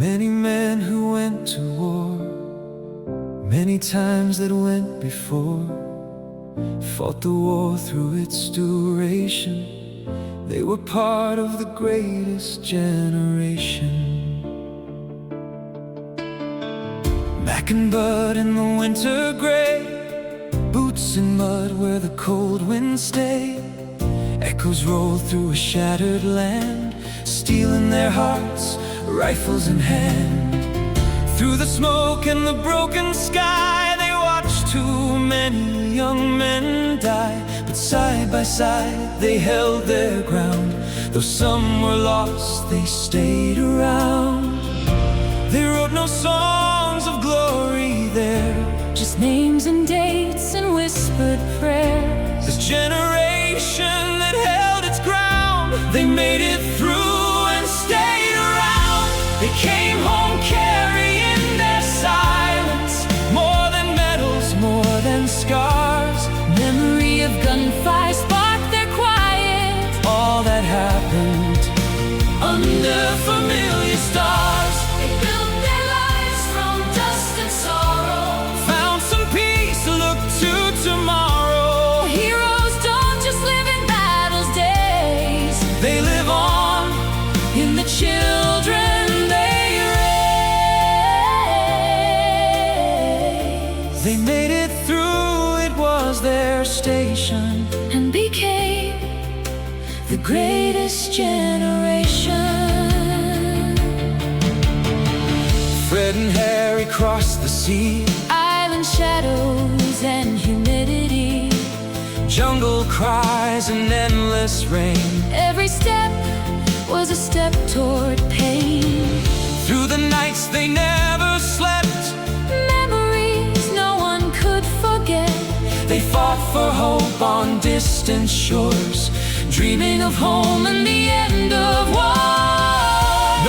Many men who went to war, many times that went before, fought the war through its duration. They were part of the greatest generation. Mac and Bud in the winter gray, boots in mud where the cold winds stay. Echoes roll through a shattered land, steel in their hearts, rifles in hand. Through the smoke and the broken sky, they watched too many young men die. But side by side they held their ground. Though some were lost, they stayed around. They wrote no songs of glory there, just names and dates and whispered prayers. this generation that held its ground. They made it through and stayed around. They came home carrying their silence, more than medals, more than scars. Memory of gunfire sparked their quiet. All that happened under familiar stars. They built their lives from dust and sorrow, Found some peace, looked to tomorrow. Heroes don't just live in battle's days, They live on in the children they raise. They made it through, it was their station, and became the greatest generation. Fred and Harry crossed the sea, Island shadows and humidity, jungle cries and endless rain. every step was a step toward pain. Through the nights they never slept, Memories no one could forget. they fought for hope on distant shores, dreaming of home and the end of war.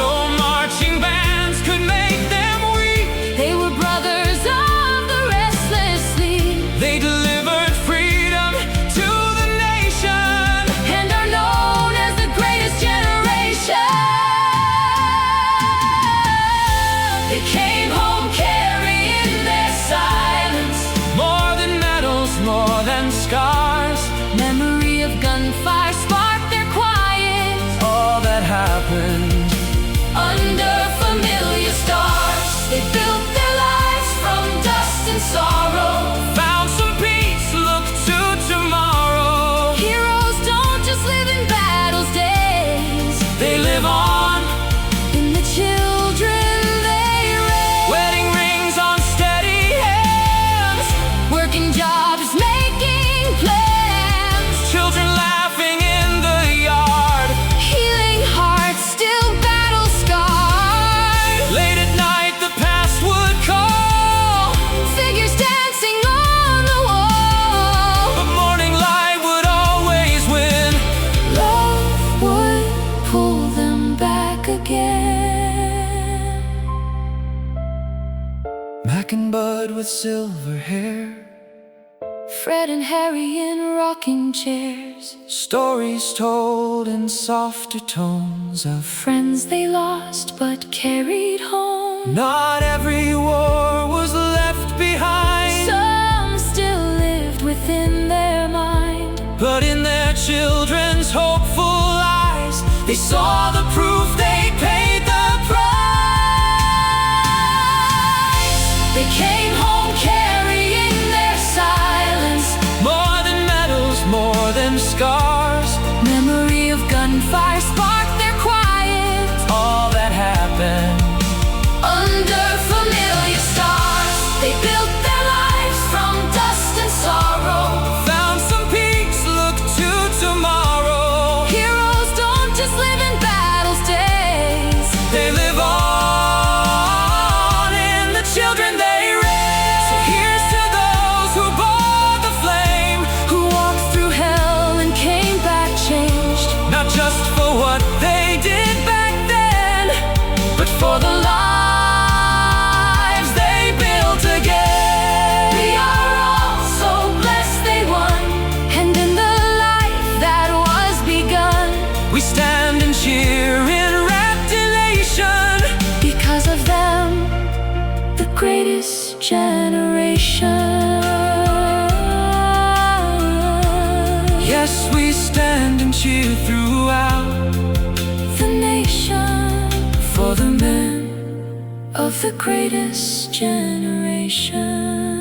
No marching bands could make them weep. They were brothers of the restless sleep, They delivered freedom to the nation, and are known as the greatest generation. They came home carrying their silence, more than medals, more than scars. memory of gunfire sparked their quiet. All that happened Under familiar stars, they built their lives from dust and sorrow. found some peace, look to tomorrow. Heroes don't just live in battle's days, They live on, in the children they raise. wedding rings on steady hands, Working jobs, making plans, children laughing in the yard. healing hearts still battle scarred. Late at night the past would call, Figures dancing on the wall. but morning light would always win. Love would pull them back again. Mac and Bud with silver hair, Fred and Harry in rocking chairs, stories told in softer tones of friends they lost but carried home. not every war was left behind, Some still lived within their mind, but in their children's hopeful eyes, they saw the proof, they paid the price. they came home carrying their silence, More than medals, more than scars. memory of gunfire sparked their quiet. All that happened Under this generation. Yes, we stand and cheer throughout the nation, for the men of the greatest generation.